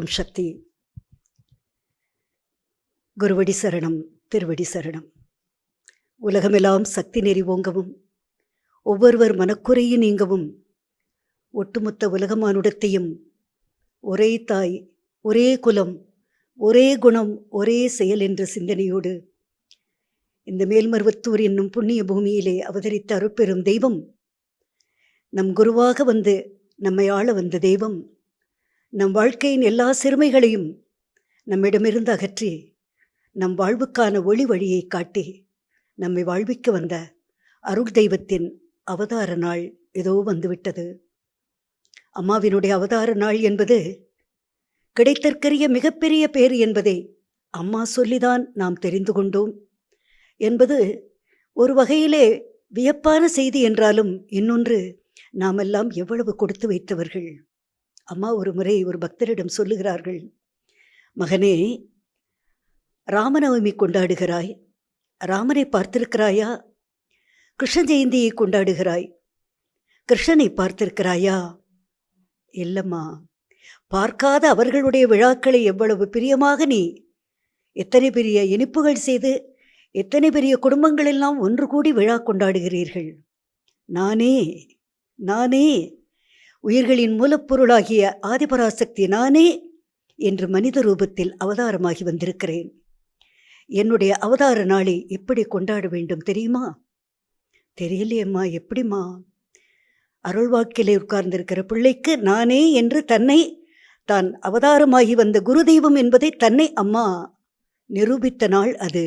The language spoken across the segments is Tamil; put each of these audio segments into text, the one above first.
ஓம் சக்தி. குருவடி சரணம், திருவடி சரணம். உலகமெல்லாம் சக்தி நெறி ஓங்கவும், ஒவ்வொருவர் மனக்குறையும் நீங்கவும், ஒட்டுமொத்த உலகமானுடத்தையும் ஒரே தாய், ஒரே குலம், ஒரே குணம், ஒரே செயல் என்ற சிந்தனையோடு இந்த மேல்மருவத்தூர் என்னும் புண்ணிய பூமியிலே அவதரித்த அருட்பெரும் தெய்வம், நம் குருவாக வந்து நம்மை ஆள வந்த தெய்வம், நம் வாழ்க்கையின் எல்லா சிறுமைகளையும் நம்மிடமிருந்து அகற்றி நம் வாழ்வுக்கான ஒளி வழியை காட்டி நம்மை வாழ்விக்க வந்த அருள் தெய்வத்தின் அவதார நாள் ஏதோ வந்துவிட்டது. அம்மாவினுடைய அவதார நாள் என்பது கிடைத்தற்கரிய மிகப்பெரிய பேறு என்பதை அம்மா சொல்லிதான் நாம் தெரிந்து கொண்டோம் என்பது ஒரு வகையிலே வியப்பான செய்தி என்றாலும், இன்னொன்று, நாமெல்லாம் எவ்வளவு கொடுத்து வைத்தவர்கள். அம்மா ஒரு முறை ஒரு பக்தரிடம் சொல்லுகிறார்கள், மகனே, ராமநவமி கொண்டாடுகிறாய், ராமனை பார்த்திருக்கிறாயா? கிருஷ்ண ஜெயந்தியை கொண்டாடுகிறாய், கிருஷ்ணனை பார்த்திருக்கிறாயா? இல்லம்மா, பார்க்காத அவர்களுடைய விழாக்களை எவ்வளவு பிரியமாக நீ எத்தனை பெரிய இனிப்புகள் செய்து எத்தனை பெரிய குடும்பங்கள் எல்லாம் ஒன்று கூடி விழா கொண்டாடுகிறீர்கள். நானே உயிர்களின் மூலப்பொருளாகிய ஆதிபராசக்தி நானே என்று மனித ரூபத்தில் அவதாரமாகி வந்திருக்கிறேன். என்னுடைய அவதார நாளை எப்படி கொண்டாட வேண்டும் தெரியுமா? தெரியலையம்மா. எப்படிம்மா? அருள்வாக்கிலே உட்கார்ந்திருக்கிற பிள்ளைக்கு நானே என்று தன்னை தான் அவதாரமாகி வந்த குரு தெய்வம் என்பதை தன்னை அம்மா நிரூபித்த நாள் அது.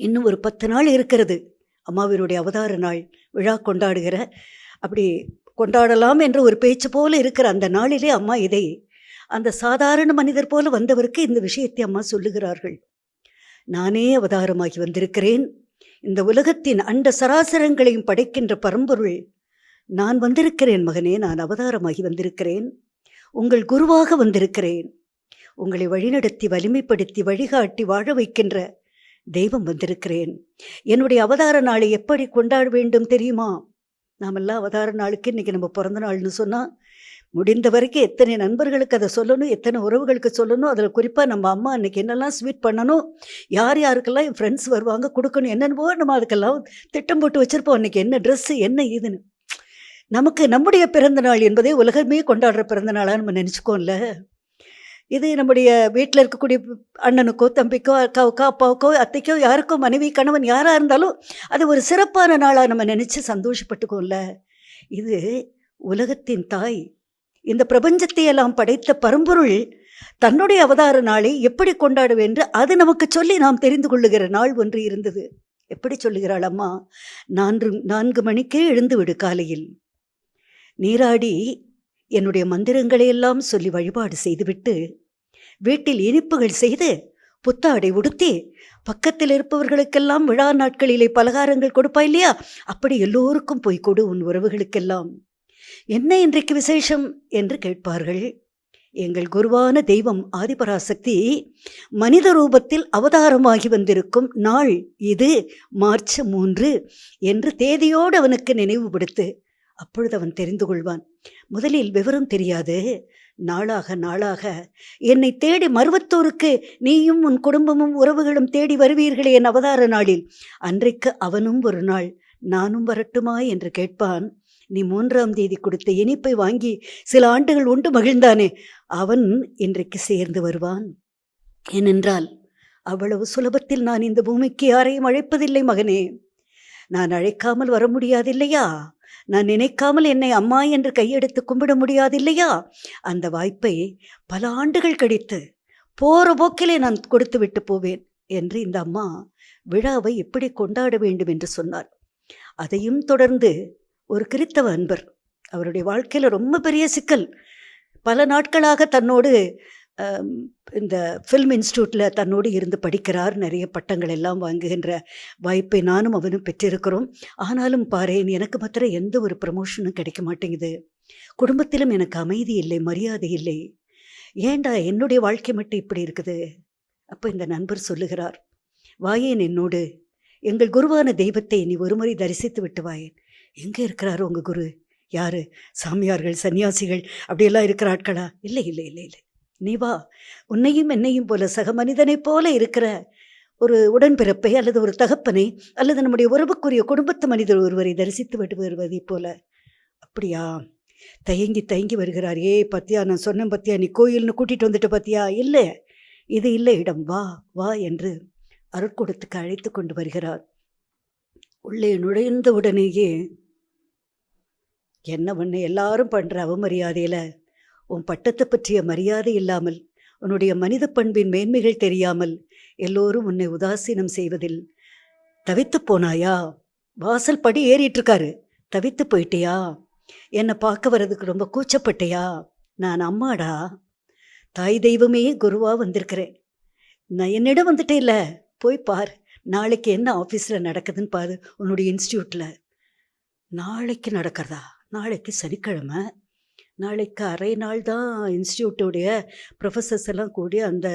இன்னும் ஒரு 10 நாள் இருக்கிறது அம்மாவினுடைய அவதார நாள் விழா கொண்டாடுகிற, அப்படி கொண்டாடலாம் என்ற ஒரு பேச்சு போல இருக்கிற அந்த நாளிலே அம்மா இதை அந்த சாதாரண மனிதர் போல வந்தவருக்கு இந்த விஷயத்தை அம்மா சொல்லுகிறார்கள். நானே அவதாரமாகி வந்திருக்கிறேன், இந்த உலகத்தின் அண்ட சராசரங்களையும் படைக்கின்ற பரம்பொருள் நான் வந்திருக்கிறேன் மகனே, நான் அவதாரமாகி வந்திருக்கிறேன், உங்கள் குருவாக வந்திருக்கிறேன், உங்களை வழிநடத்தி வலிமைப்படுத்தி வழிகாட்டி வாழ வைக்கின்ற தெய்வம் வந்திருக்கிறேன். என்னுடைய அவதார நாளை எப்படி கொண்டாட வேண்டும் தெரியுமா? நாமெல்லாம் அவதார நாளுக்கு இன்றைக்கி நம்ம பிறந்த நாள்னு சொன்னால் முடிந்த வரைக்கும் எத்தனை நண்பர்களுக்கு அதை சொல்லணும், எத்தனை உறவுகளுக்கு சொல்லணும். அதில் குறிப்பாக நம்ம அம்மா அன்றைக்கி என்னெல்லாம் ஸ்வீட் பண்ணணும், யார் யாருக்கெல்லாம் என் ஃப்ரெண்ட்ஸ் வருவாங்க கொடுக்கணும், என்னென்னவோ நம்ம அதுக்கெல்லாம் திட்டம் போட்டு வச்சுருப்போம். அன்றைக்கி என்ன ட்ரெஸ்ஸு என்ன இதுன்னு. நமக்கு நம்முடைய பிறந்த நாள் என்பதே உலகமே கொண்டாடுற பிறந்த நாளாக நம்ம நினச்சிக்கோம்ல. இது நம்முடைய வீட்டில் இருக்கக்கூடிய அண்ணனுக்கோ தம்பிக்கோ அக்காவுக்கோ அப்பாவுக்கோ அத்தைக்கோ யாருக்கோ மனைவி கணவன் யாராக இருந்தாலும் அது ஒரு சிறப்பான நாளாக நம்ம நினச்சி சந்தோஷப்பட்டுக்கோம்ல. இது உலகத்தின் தாய், இந்த பிரபஞ்சத்தை எல்லாம் படைத்த பரம்பொருள் தன்னுடைய அவதார நாளை எப்படி கொண்டாட வேண்டும் அது நமக்கு சொல்லி நாம் தெரிந்து கொள்ளுகிற நாள் ஒன்று இருந்தது. எப்படி சொல்லுகிறாள் அம்மா? 4 மணிக்கே எழுந்து விடு, காலையில் நீராடி என்னுடைய மந்திரங்களையெல்லாம் சொல்லி வழிபாடு செய்துவிட்டு வீட்டில் இனிப்புகள் செய்து புத்தாடை உடுத்தி பக்கத்தில் இருப்பவர்களுக்கெல்லாம் விழா நாட்களிலே பலகாரங்கள் கொடுப்பா இல்லையா, அப்படி எல்லோருக்கும் போய் கொடு, உன் உறவுகளுக்கெல்லாம். என்ன இன்றைக்கு விசேஷம் என்று கேட்பார்கள். எங்கள் குருவான தெய்வம் ஆதிபராசக்தி மனித ரூபத்தில் அவதாரமாகி வந்திருக்கும் நாள் இது, மார்ச் 3 என்று தேதியோடு அவனுக்கு நினைவுபடுத்து. அப்பொழுது அவன் தெரிந்து கொள்வான். முதலில் விவரம் தெரியாது, நாளாக நாளாக என்னை தேடி மருவத்தூருக்கு நீயும் உன் குடும்பமும் உறவுகளும் தேடி வருவீர்களே என் அவதார நாளில், அன்றைக்கு அவனும் ஒரு நாள் நானும் வரட்டுமா என்று கேட்பான். நீ 3ஆம் தேதி கொடுத்த இனிப்பை வாங்கி சில ஆண்டுகள் உண்டு மகிழ்ந்தானே, அவன் இன்றைக்கு சேர்ந்து வருவான். ஏனென்றால் அவ்வளவு சுலபத்தில் நான் இந்த பூமிக்கு யாரையும் அழைப்பதில்லை மகனே. நான் அழைக்காமல் வர முடியாதில்லையா? நான் நினைக்காமல் என்னை அம்மா என்று கையெடுத்து கும்பிட முடியாதில்லையா? அந்த வாய்ப்பை பல ஆண்டுகள் கழித்து போகிற போக்கிலே நான் கொடுத்து விட்டு போவேன் என்று இந்த அம்மா விழாவை எப்படி கொண்டாட வேண்டும் என்று சொன்னார். அதையும் தொடர்ந்து ஒரு கிறித்தவ அன்பர், அவருடைய வாழ்க்கையில் ரொம்ப பெரிய சிக்கல், பல நாட்களாக தன்னோடு இந்த ஃபில்ம் இன்ஸ்டியூட்டில் தன்னோடு இருந்து படிக்கிறார். நிறைய பட்டங்கள் எல்லாம் வாங்குகின்ற வாய்ப்பை நானும் அவனும் பெற்றிருக்கிறோம். ஆனாலும் பாரேன், எனக்கு மாத்திரம் எந்த ஒரு ப்ரமோஷனும் கிடைக்க மாட்டேங்குது. குடும்பத்திலும் எனக்கு அமைதி இல்லை, மரியாதை இல்லை. ஏண்டா என்னுடைய வாழ்க்கை மட்டும் இப்படி இருக்குது? அப்போ இந்த நண்பர் சொல்லுகிறார், வாயேன் என்னோடு, எங்கள் குருவான தெய்வத்தை நீ ஒருமுறை தரிசித்து விட்டு வாயேன். எங்கே இருக்கிறாரோ உங்கள் குரு? யார்? சாமியார்கள், சன்னியாசிகள் அப்படியெல்லாம் இருக்கிற ஆட்களா? இல்லை இல்லை இல்லை இல்லை, நீ வா, உன்னையும் என்னையும் போல சக மனிதனைப் போல இருக்கிற ஒரு உடன்பிறப்பை அல்லது ஒரு தகப்பனை அல்லது நம்முடைய உறவுக்குரிய குடும்பத்து மனிதர் ஒருவரை தரிசித்து விட்டு வருவதைப் போல. அப்படியா? தயங்கி தயங்கி வருகிறார். ஏய் பத்தியா, நான் சொன்னேன் பத்தியா, நீ கோயில்னு கூட்டிட்டு வந்துட்ட பத்தியா? இல்லை, இது இல்லை இடம், வா வா என்று அருட்கூடத்துக்கு அழைத்து கொண்டு வருகிறார். உள்ளே நுழைந்த உடனேயே, என்ன பண்ண எல்லாரும் பண்ற அவமரியாதையில உன் பட்டத்தை பற்றிய மரியாதை இல்லாமல், உன்னுடைய மனித பண்பின் மேன்மைகள் தெரியாமல் எல்லோரும் உன்னை உதாசீனம் செய்வதில் தவித்து போனாயா? வாசல் படி ஏறிட்டு இருக்காரு, தவித்து போயிட்டியா? என்னை பார்க்க வர்றதுக்கு ரொம்ப கூச்சப்பட்டியா? நான் அம்மாடா, தாய் தெய்வமே குருவா வந்திருக்கிறேன். நான் என்னிடம் வந்துட்டே இல்லை, போய் பார், நாளைக்கு என்ன ஆஃபீஸில் நடக்குதுன்னு பாரு உன்னுடைய இன்ஸ்டியூட்டில். நாளைக்கு நடக்கிறதா? நாளைக்கு சனிக்கிழமை, நாளைக்கு அரை நாள் தான் இன்ஸ்டியூட்டோடைய ப்ரொஃபஸர்ஸ் எல்லாம் கூடி அந்த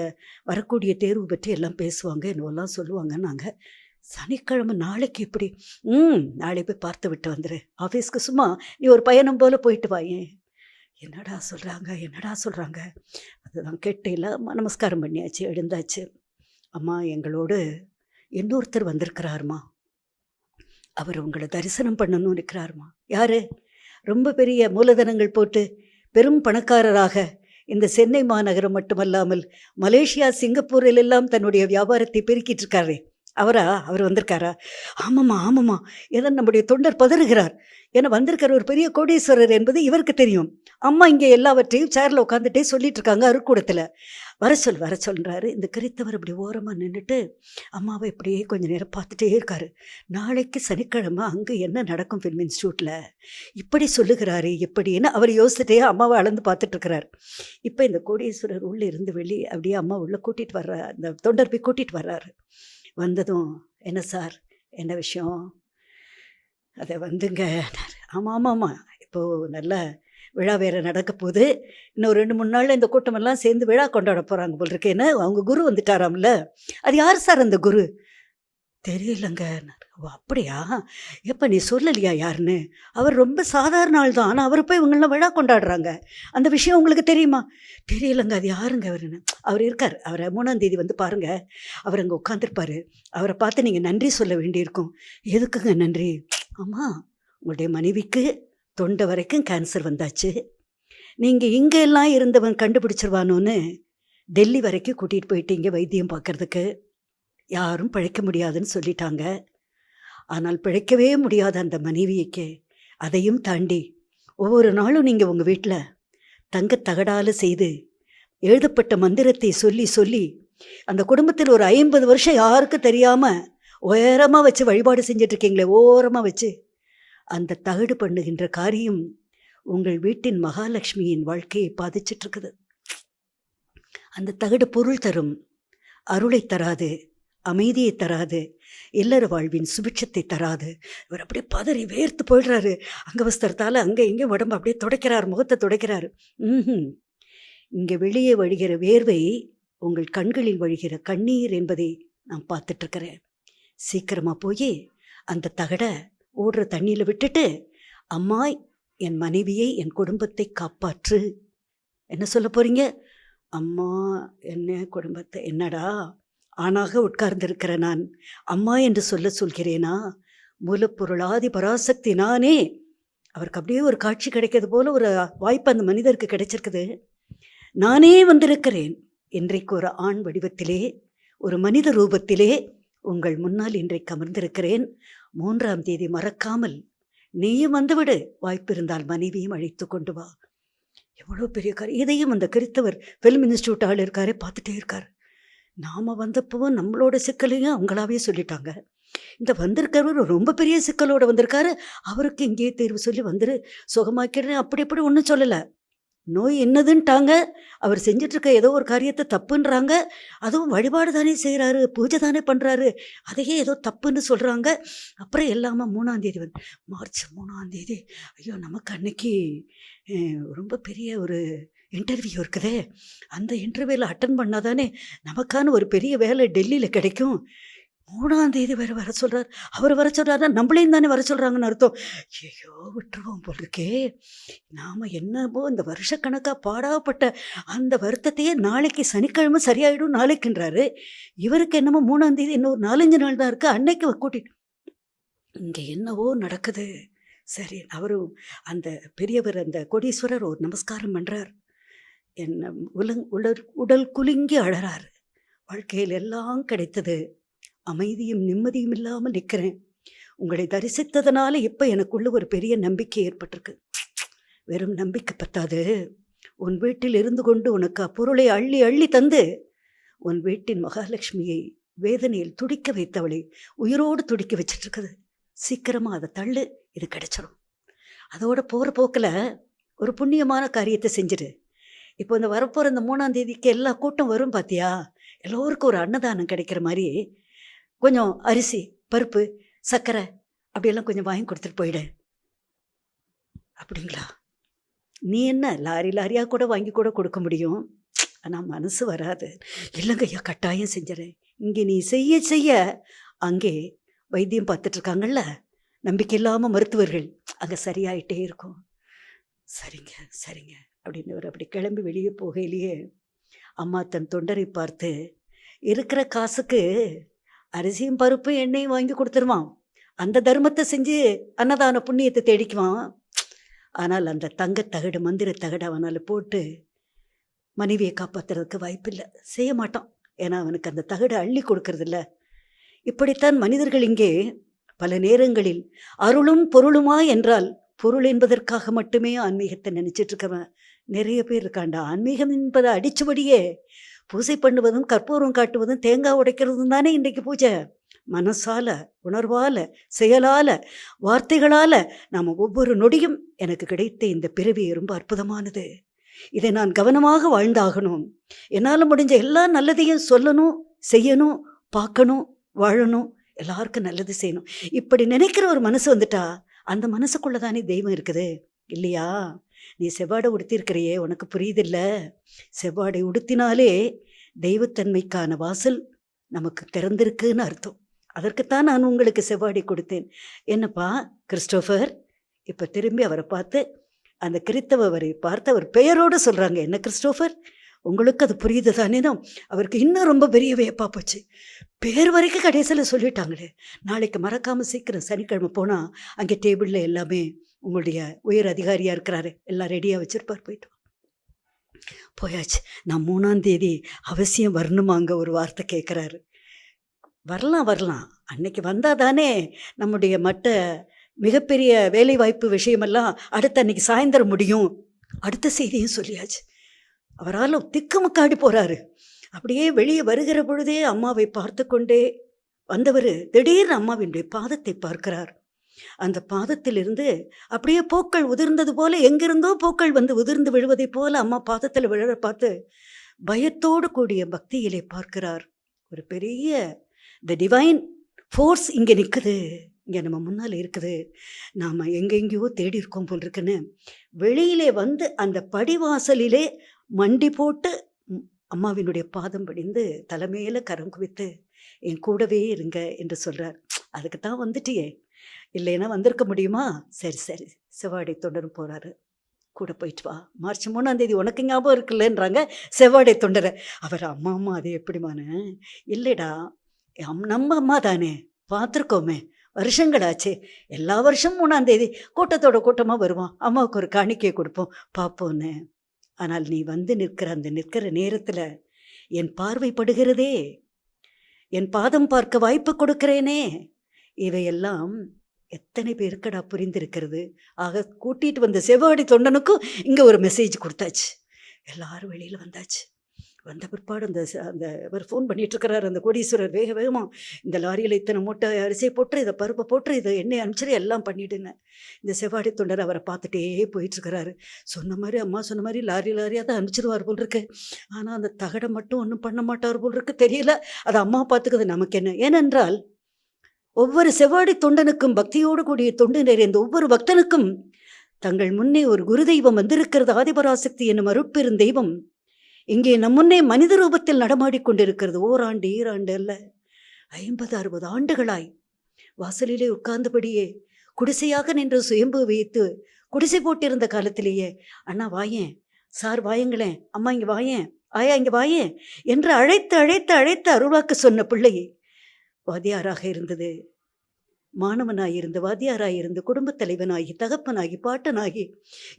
வரக்கூடிய தேர்வு பற்றி எல்லாம் பேசுவாங்க, என்னவெல்லாம் சொல்லுவாங்க. நாங்கள் சனிக்கிழமை நாளைக்கு எப்படி? நாளை போய் பார்த்து விட்டு வந்துடு, ஆஃபீஸ்க்கு சும்மா நீ ஒரு பயணம் போல் போயிட்டு வாயே. என்னடா சொல்கிறாங்க, என்னடா சொல்கிறாங்க? அதுதான் கேட்டையில் நமஸ்காரம் பண்ணியாச்சு, எழுந்தாச்சு. அம்மா, எங்களோடு இன்னொருத்தர் வந்திருக்கிறாருமா, அவர் உங்களை தரிசனம் பண்ணணும்னு இருக்கிறாருமா. யாரு? ரொம்ப பெரிய மூலதனங்கள் போட்டு பெரும் பணக்காரராக இந்த சென்னை மாநகரம் மட்டுமல்லாமல் மலேசியா, சிங்கப்பூரில் எல்லாம் தன்னுடைய வியாபாரத்தை பெருக்கிட்டு இருக்காரே, அவரா? அவர் வந்திருக்காரா? ஆமாம்மா ஆமாம்மா. ஏன்னா நம்முடைய தொண்டர் பதறுகிறார். ஏன்னா வந்திருக்கிற ஒரு பெரிய கோடீஸ்வரர் என்பது இவருக்கு தெரியும். அம்மா இங்கே எல்லாவற்றையும் சேரில் உட்காந்துட்டே சொல்லிட்டு இருக்காங்க அருட்கூடத்தில். வர சொல்கிறாரு. இந்த கிறித்தவர் இப்படி ஓரமாக நின்றுட்டு அம்மாவை இப்படியே கொஞ்சம் நேரம் பார்த்துட்டே இருக்காரு. நாளைக்கு சனிக்கிழமை அங்கே என்ன நடக்கும் ஃபில்ம் இன்ஸ்டியூட்டில், இப்படி சொல்லுகிறாரு எப்படின்னு அவர் யோசிச்சுட்டே அம்மாவை அளந்து பார்த்துட்ருக்கிறார். இப்போ இந்த கோடீஸ்வரர் உள்ளே இருந்து வெளியே அப்படியே அம்மா உள்ளே கூட்டிகிட்டு வர்ற அந்த தொண்டர் போய் கூட்டிகிட்டு வர்றாரு. வந்ததும், என்ன சார், என்ன விஷயம்? அதை வந்துங்க. ஆமாம் ஆமாம்மா, இப்போது நல்ல விழா வேறு நடக்க போகுது. இன்னும் 2-3 நாளில் இந்த கூட்டமெல்லாம் சேர்ந்து விழா கொண்டாட போகிறாங்க போல் இருக்கேன்னு. அவங்க குரு வந்துட்டாராம்ல. அது யார் சார் அந்த குரு? தெரியலங்க. ஓ அப்படியா? எப்போ நீ சொல்லலையா யாருன்னு? அவர் ரொம்ப சாதாரண ஆள் தான், ஆனால் அவரை போய் இவங்களாம் விழா கொண்டாடுறாங்க. அந்த விஷயம் உங்களுக்கு தெரியுமா? தெரியலங்க. அது யாருங்க அவருன்னு? அவர் இருக்கார், அவரை 3ஆம் தேதி வந்து பாருங்கள், அவர் அங்கே உட்காந்துருப்பார். அவரை பார்த்து நீங்கள் நன்றி சொல்ல வேண்டியிருக்கும். எதுக்குங்க நன்றி? ஆமாம், உங்களுடைய மனைவிக்கு தொண்டை வரைக்கும் கேன்சர் வந்தாச்சு. நீங்கள் இங்கே எல்லாம் இருந்தவன் கண்டுபிடிச்சிருவானோன்னு டெல்லி வரைக்கும் கூட்டிகிட்டு போயிட்டீங்க வைத்தியம் பார்க்குறதுக்கு. யாரும் பிழைக்க முடியாதுன்னு சொல்லிட்டாங்க. ஆனால் பிழைக்கவே முடியாத அந்த மனைவியைக்கு அதையும் தாண்டி ஒவ்வொரு நாளும் நீங்கள் உங்கள் வீட்டில் தங்கத்தகடால் செய்து எழுதப்பட்ட மந்திரத்தை சொல்லி சொல்லி அந்த குடும்பத்தில் ஒரு 50 வருஷம் யாருக்கும் தெரியாமல் உயரமாக வச்சு வழிபாடு செஞ்சிட்ருக்கீங்களே, ஓரமாக வச்சு. அந்த தகடு பண்ணுகின்ற காரியம் உங்கள் வீட்டின் மகாலட்சுமியின் வாழ்க்கையை பாதிச்சிட்ருக்குது. அந்த தகடு பொருள் தரும், அருளை தராது, அமைதியை தராது, இல்லற வாழ்வின் சுபிட்சத்தை தராது. இவர் அப்படியே பதறி வேர்த்து போயிடுறாரு. அங்கவஸ்திரத்தால் அங்கே இங்கே உடம்பு அப்படியே துடைக்கிறார், முகத்தை துடைக்கிறாரு. இங்கே வெளியே வழிகிற வேர்வை உங்கள் கண்களில் வழிகிற கண்ணீர் என்பதை நான் பார்த்துட்ருக்கிறேன். சீக்கிரமாக போய் அந்த தகடை ஓடுற தண்ணியில் விட்டுட்டு, அம்மா என் மனைவியை என் குடும்பத்தை காப்பாற்று. என்ன சொல்ல போகிறீங்க? அம்மா என்ன குடும்பத்தை? என்னடா ஆணாக உட்கார்ந்திருக்கிற நான் அம்மா என்று சொல்கிறேனா? மூலப்பொருளாதி பராசக்தி நானே. அவருக்கு அப்படியே ஒரு காட்சி கிடைக்கிறது போல ஒரு வாய்ப்பு அந்த மனிதருக்கு கிடைச்சிருக்குது. நானே வந்திருக்கிறேன் இன்றைக்கு ஒரு ஆண் வடிவத்திலே, ஒரு மனித ரூபத்திலே உங்கள் முன்னால் இன்றைக்கு அமர்ந்திருக்கிறேன். 3ஆம் தேதி மறக்காமல் நீயும் வந்துவிடு, வாய்ப்பு இருந்தால் மனைவியும் அழைத்து கொண்டு வா. எவ்வளோ பெரிய காரியம். இதையும் அந்த கிறித்தவர் ஃபில்ம் இன்ஸ்டியூட் ஆள் இருக்காரே பார்த்துட்டே இருக்கார். நாம் வந்தப்போ நம்மளோட சிக்கலையும் அவங்களாவே சொல்லிட்டாங்க. இந்த வந்திருக்கிறவர் ரொம்ப பெரிய சிக்கலோடு வந்திருக்காரு. அவருக்கு இங்கேயே தேர்வு சொல்லி வந்துரு சுகமாக்கிறேன் அப்படி இப்படி ஒன்றும் சொல்லலை. நோய் என்னதுன்ட்டாங்க. அவர் செஞ்சிட்ருக்க ஏதோ ஒரு காரியத்தை தப்புன்றாங்க. அதுவும் வழிபாடு தானே செய்கிறாரு, பூஜை தானே பண்ணுறாரு, அதையே ஏதோ தப்புன்னு சொல்கிறாங்க. அப்புறம் எல்லாமே 3ஆம் தேதி வந்து மார்ச் 3ஆம் தேதி, ஐயோ நமக்கு அன்னைக்கு ரொம்ப பெரிய ஒரு இன்டர்வியூ இருக்குதே, அந்த இன்டர்வியூவில் அட்டன் பண்ணால் தானே நமக்கான ஒரு பெரிய வேலை டெல்லியில் கிடைக்கும். 3ஆம் தேதி வேற வர சொல்றார். அவர் வர சொல்றாருன்னா நம்மளையும் தானே வர சொல்றாங்கன்னு அர்த்தம். ஐயோ! விட்டுருவோம் போல இருக்கே. நாம என்னமோ இந்த வருஷக்கணக்கா பாடாப்பட்ட அந்த வருத்தத்தையே நாளைக்கு சனிக்கிழமை சரியாயிடும் நாளைக்குன்றாரு. இவருக்கு என்னமோ 3ஆம் தேதி இன்னும் ஒரு 4, 5 நாள் தான் இருக்கு. அன்னைக்கு கூட்டிட்டு இங்க என்னவோ நடக்குது. சரி, அவரும் அந்த பெரியவர் அந்த கோடீஸ்வரர் ஒரு நமஸ்காரம் பண்றார். என்ன உடல் குலுங்கி அழறாரு. வாழ்க்கையில் எல்லாம் கிடைத்தது. அமைதியும் நிம்மதியும் இல்லாமல் நிற்கிறேன். உங்களை தரிசித்ததுனால இப்ப எனக்குள்ள ஒரு பெரிய நம்பிக்கை ஏற்பட்டிருக்கு. வெறும் நம்பிக்கை பத்தாது. உன் வீட்டில் இருந்து கொண்டு உனக்கு அப்பொருளை அள்ளி அள்ளி தந்து உன் வீட்டின் மகாலட்சுமியை வேதனையில் துடிக்க வைத்தவளை உயிரோடு துடிக்க வச்சிட்டு இருக்குது. சீக்கிரமா அதை தள்ளு, இது கிடைச்சிடும். அதோட போற போக்கில் ஒரு புண்ணியமான காரியத்தை செஞ்சிடு. இப்போ இந்த வரப்போகிற இந்த 3ஆம் தேதிக்கு எல்லா கூட்டம் வரும் பார்த்தியா, எல்லோருக்கும் ஒரு அன்னதானம் கிடைக்கிற மாதிரி கொஞ்சம் அரிசி, பருப்பு, சர்க்கரை அப்படியெல்லாம் கொஞ்சம் வாங்கி கொடுத்துட்டு போயிடு. அப்படிங்களா? நீ என்ன லாரி லாரியாக கூட வாங்கி கூட கொடுக்க முடியும், ஆனால் மனசு வராது. இல்லைங்க ஐயா, கட்டாயம் செஞ்சிடறேன். இங்கே நீ செய்ய செய்ய அங்கே வைத்தியம் பார்த்துட்ருக்காங்கல்ல நம்பிக்கை இல்லாமல் மருத்துவர்கள், அங்கே சரியாயிட்டே இருக்கும். சரிங்க சரிங்க அப்படின்னு அவர் அப்படி கிளம்பி வெளியே போகையிலேயே அம்மா தன் தொண்டரை பார்த்து, இருக்கிற காசுக்கு அரிசியும் பருப்பு எண்ணெயும் வாங்கி கொடுத்துருவான், அந்த தர்மத்தை செஞ்சு அன்னதான புண்ணியத்தை தேடிக்குவான். ஆனால் அந்த தங்கத்தகடு மந்திர தகடு அவனால் போட்டு மனைவியை காப்பாற்றுறதுக்கு வாய்ப்பில்லை, செய்ய மாட்டான். ஏன்னா அவனுக்கு அந்த தகடு அள்ளி கொடுக்கறதில்ல. இப்படித்தான் மனிதர்கள் இங்கே பல நேரங்களில் அருளும் பொருளுமா என்றால் பொருள் என்பதற்காக மட்டுமே ஆன்மீகத்தை நினைச்சிட்டு இருக்கவன் நிறைய பேர் இருக்காண்டா. ஆன்மீகம் என்பதை அடிச்சபடியே பூஜை பண்ணுவதும் கற்பூரம் காட்டுவதும் தேங்காய் உடைக்கிறதும் தானே இன்றைக்கு பூஜை. மனசால, உணர்வால, செயலால, வார்த்தைகளால நாம் ஒவ்வொரு நொடியும் எனக்கு கிடைத்த இந்த பிறவி ரொம்ப அற்புதமானது. இதை நான் கவனமாக வாழ்ந்தாகணும். என்னால் முடிஞ்ச எல்லா நல்லதையும் சொல்லணும், செய்யணும், பார்க்கணும், வாழணும், எல்லாருக்கும் நல்லது செய்யணும். இப்படி நினைக்கிற ஒரு மனசு வந்துட்டா அந்த மனசுக்குள்ள தானே தெய்வம் இருக்குது இல்லையா? நீ செவ்வாடை உடுத்திருக்கிறையே, உனக்கு புரியுதில்ல? செவ்வாடை உடுத்தினாலே தெய்வத்தன்மைக்கான வாசல் நமக்கு திறந்திருக்குன்னு அர்த்தம். அதற்குத்தான் நான் உங்களுக்கு செவ்வாடை கொடுத்தேன். என்னப்பா கிறிஸ்டோஃபர்? இப்போ திரும்பி அவரை பார்த்து அந்த கிறித்தவரை பார்த்து அவர் பெயரோடு சொல்கிறாங்க, என்ன கிறிஸ்டோஃபர், உங்களுக்கு அது புரியுது தானே? தான் அவருக்கு இன்னும் ரொம்ப பெரிய வியப்பா போச்சு. பேர் வரைக்கும் கடைசியில் சொல்லிட்டாங்களே. நாளைக்கு மறக்காமல் சீக்கிரம் சனிக்கிழமை போனால் அங்கே டேபிளில் எல்லாமே உங்களுடைய உயர் அதிகாரியாக இருக்கிறாரு, எல்லாம் ரெடியாக வச்சுருப்பார், போயிட்டு போயாச்சு. நான் 3ஆம் தேதி அவசியம் வரணுமாங்க ஒரு வார்த்தை கேட்குறாரு. வரலாம், அன்னைக்கு வந்தால் தானே நம்முடைய மற்ற மிகப்பெரிய வேலைவாய்ப்பு விஷயமெல்லாம் அடுத்த அன்னைக்கு சாயந்தரம் முடியும். அடுத்த செய்தியும் சொல்லியாச்சு. அவரால் திக்குமுக்காடி போகிறாரு. அப்படியே வெளியே வருகிற பொழுதே அம்மாவை பார்த்து கொண்டே வந்தவர் திடீர்னு அம்மாவினுடைய பாதத்தை பார்க்கிறார். அந்த பாதத்திலிருந்து அப்படியே பூக்கள் உதிர்ந்தது போல, எங்கிருந்தோ பூக்கள் வந்து உதிர்ந்து விழுவதை போல அம்மா பாதத்தில் விழ பார்த்து பயத்தோடு கூடிய பக்தியிலே பார்க்கிறார். ஒரு பெரிய த டிவைன் ஃபோர்ஸ் இங்கே நிற்குது, இங்கே நம்ம முன்னால் இருக்குது, நாம் எங்கெங்கேயோ தேடி இருக்கோம் போல் இருக்குன்னு வெளியிலே வந்து அந்த படிவாசலிலே மண்டி போட்டு அம்மாவினுடைய பாதம் படிந்து தலைமையில கரம் குவித்து என் கூடவே இருங்க என்று சொல்கிறார். அதுக்கு தான் வந்துட்டியே, இல்லைன்னா வந்திருக்க முடியுமா? சரி சரி, செவ்வாடை தொண்டரும் போகிறாரு, கூட போயிட்டு வா. மார்ச் 3ஆம் தேதி உனக்கு ஞாபகம் இருக்குல்லன்றாங்க செவ்வாடை தொண்டரை. அவர் அம்மா அது எப்படிமான? இல்லைடா, நம்ம அம்மா தானே, பார்த்துருக்கோமே, வருஷங்களாச்சே, எல்லா வருஷமும் 3ஆம் தேதி கூட்டத்தோட கூட்டமாக வருவான், அம்மாவுக்கு ஒரு காணிக்கை கொடுப்போம், பார்ப்போன்னு. ஆனால் நீ வந்து நிற்கிற நேரத்தில் என் பார்வைப்படுகிறதே, என் பாதம் பார்க்க வாய்ப்பு கொடுக்கிறேனே, இவையெல்லாம் எத்தனை பேருக்கடா புரிந்திருக்கிறது? ஆக கூட்டிகிட்டு வந்த செவ்வாடை தொண்டனுக்கும் இங்கே ஒரு மெசேஜ் கொடுத்தாச்சு. எல்லாரும் வெளியில் வந்தாச்சு. வந்த பிற்பாடு அந்த அவர் ஃபோன் பண்ணிகிட்ருக்கிறார் அந்த கோடீஸ்வரர், வேக வேகமாக இந்த லாரியில் இத்தனை மூட்டை அரிசியை போட்டு, இதை பருப்பை போட்டு, இதை எண்ணெய் அனுப்பிச்சிரு, எல்லாம் பண்ணிவிடுங்க. இந்த செவ்வாடை தொண்டர் அவரை பார்த்துட்டே போயிட்டுருக்கிறாரு. சொன்ன மாதிரி அம்மா சொன்ன மாதிரி லாரியாக தான் அனுப்பிச்சிடுவார் போல் இருக்கு. ஆனால் அந்த தகடை மட்டும் ஒன்றும் பண்ண மாட்டார் போல் இருக்கு, தெரியல. அது அம்மா பார்த்துக்குது, நமக்கு என்ன? ஏனென்றால் ஒவ்வொரு செவ்வாடை தொண்டனுக்கும், பக்தியோடு கூடிய தொண்டு நிறைந்த ஒவ்வொரு பக்தனுக்கும் தங்கள் முன்னே ஒரு குரு தெய்வம் வந்திருக்கிறது. ஆதிபராசக்தி என்னும் அருட்பெரும் தெய்வம் இங்கே நம் முன்னே மனித ரூபத்தில் நடமாடிக்கொண்டிருக்கிறது. ஓராண்டு ஈராண்டு அல்ல, 50-60 ஆண்டுகளாய் வாசலிலே உட்கார்ந்தபடியே குடிசையாக நின்று சுயம்பு வைத்து குடிசை போட்டிருந்த காலத்திலேயே, அண்ணா வாயேன், சார் வாயுங்களேன், அம்மா இங்கே வாயேன், ஆயா இங்கே வாயேன் என்று அழைத்து அழைத்து அழைத்து அருள்வாக்கு சொன்ன பிள்ளை வாத்தியாராக இருந்தது. மாணவனாயிருந்து, வாத்தியாராயிருந்து, குடும்பத் தலைவனாகி, தகப்பனாகி, பாட்டனாகி,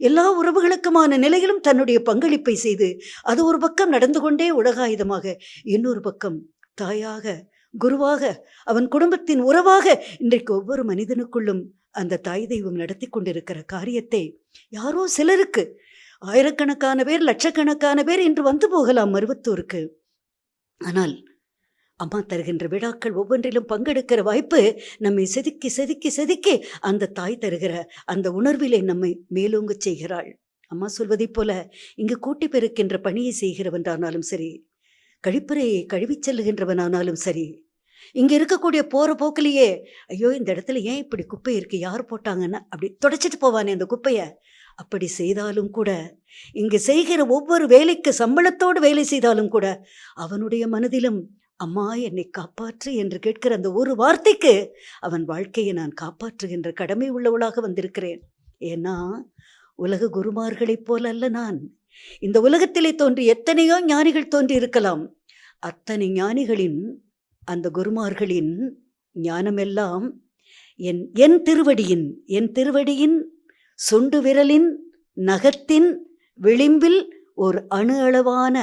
எல்லா உறவுகளுக்குமான நிலையிலும் தன்னுடைய பங்களிப்பை செய்து, அது ஒரு பக்கம் நடந்து கொண்டே உலகாயுதமாக, இன்னொரு பக்கம் தாயாக, குருவாக, அவன் குடும்பத்தின் உறவாக இன்றைக்கு ஒவ்வொரு மனிதனுக்குள்ளும் அந்த தாய் தெய்வம் நடத்தி கொண்டிருக்கிற காரியத்தை யாரோ சிலருக்கு, ஆயிரக்கணக்கான பேர், லட்சக்கணக்கான பேர் இன்று வந்து போகலாம் மருவத்தூருக்கு. ஆனால் அம்மா தருகின்ற விழாக்கள் ஒவ்வொன்றிலும் பங்கெடுக்கிற வாய்ப்பு நம்மை செதுக்கி செதுக்கி செதுக்கி அந்த தாய் தருகிற அந்த உணர்விலே நம்மை மேலோங்க செய்கிறாள். அம்மா சொல்வதைப் போல இங்கு கூட்டி பெருக்கின்ற பணியை செய்கிறவனானாலும் சரி, கழிப்பறையை கழுவிச் செல்லுகின்றவனானாலும் சரி, இங்கே இருக்கக்கூடிய போகிற போக்கிலேயே ஐயோ இந்த இடத்துல ஏன் இப்படி குப்பை இருக்குது, யார் போட்டாங்கன்னா அப்படி தொடச்சிட்டு போவானே அந்த குப்பையை, அப்படி செய்தாலும் கூட, இங்கு செய்கிற ஒவ்வொரு வேலைக்கு சம்பளத்தோடு வேலை செய்தாலும் கூட அவனுடைய மனதிலும் அம்மா என்னை காப்பாற்று என்று கேட்கிற அந்த ஒரு வார்த்தைக்கு அவன் வாழ்க்கையை நான் காப்பாற்றுகின்ற கடமை உள்ளவளாக வந்திருக்கிறேன். ஏன்னா உலக குருமார்களைப் போல அல்ல நான். இந்த உலகத்திலே தோன்றி எத்தனையோ ஞானிகள் தோன்றி இருக்கலாம். அத்தனை ஞானிகளின், அந்த குருமார்களின் ஞானமெல்லாம் என் திருவடியின் சுண்டு விரலின் நகத்தின் விளிம்பில் ஒரு அணு அளவான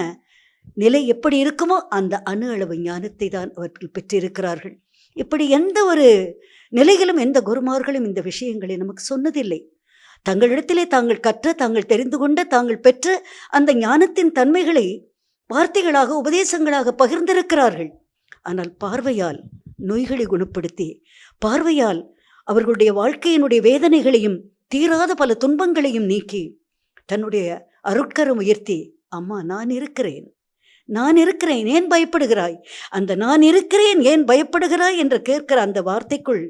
நிலை எப்படி இருக்குமோ அந்த அணு அளவு ஞானத்தை தான் அவர்கள் பெற்றிருக்கிறார்கள். இப்படி எந்த ஒரு நிலையிலும் எந்த குருமார்களும் இந்த விஷயங்களை நமக்கு சொன்னதில்லை. தங்களிடத்திலே தாங்கள் கற்ற, தாங்கள் தெரிந்து கொண்ட, தாங்கள் பெற்ற அந்த ஞானத்தின் தன்மைகளை வார்த்தைகளாக, உபதேசங்களாக பகிர்ந்திருக்கிறார்கள். ஆனால் பார்வையால் நோய்களை குணப்படுத்தி, பார்வையால் அவர்களுடைய வாழ்க்கையினுடைய வேதனைகளையும் தீராத பல துன்பங்களையும் நீக்கி, தன்னுடைய அருட்கரம் உயர்த்தி, அம்மா நான் இருக்கிறேன் ஏன் பயப்படுகிறாய், அந்த நான் இருக்கிறேன் ஏன் பயப்படுகிறாய் என்று கேட்கிற அந்த வார்த்தைக்குள்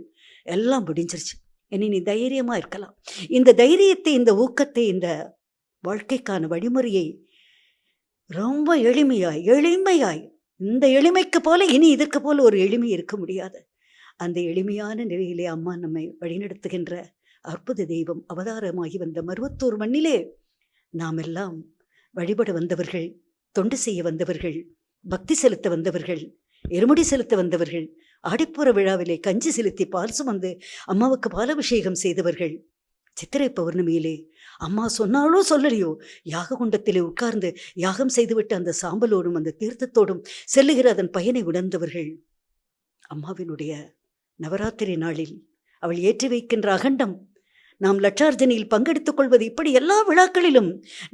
எல்லாம் முடிஞ்சிருச்சு. இனி நீ தைரியமா இருக்கலாம். இந்த தைரியத்தை, இந்த ஊக்கத்தை, இந்த வாழ்க்கைக்கான வழிமுறையை ரொம்ப எளிமையாய் இந்த எளிமைக்கு போல இனி இதற்கு போல ஒரு எளிமை இருக்க முடியாது. அந்த எளிமையான நிலையிலே அம்மா நம்மை வழிநடத்துகின்ற அற்புத தெய்வம் அவதாரமாகி வந்த மருவத்தூர் மண்ணிலே நாம் எல்லாம் வழிபட வந்தவர்கள், தொண்டு செய்ய வந்தவர்கள், பக்தி செலுத்த வந்தவர்கள், எருமுடி செலுத்த வந்தவர்கள், ஆடிப்புற விழாவிலே கஞ்சி செலுத்தி பால் சுமந்து அம்மாவுக்கு பாலாபிஷேகம் செய்தவர்கள், சித்திரை பௌர்ணமியிலே அம்மா சொன்னாலோ சொல்லலையோ யாக குண்டத்திலே உட்கார்ந்து யாகம் செய்துவிட்டு அந்த சாம்பலோடும் அந்த தீர்த்தத்தோடும் செல்லுகிற அதன் பயனை உணர்ந்தவர்கள், அம்மாவினுடைய நவராத்திரி நாளில் அவள் ஏற்றி வைக்கின்ற அகண்டம், நாம் லட்சார்ஜனையில் பங்கெடுத்துக் கொள்வது, இப்படி எல்லா விழாக்களிலும்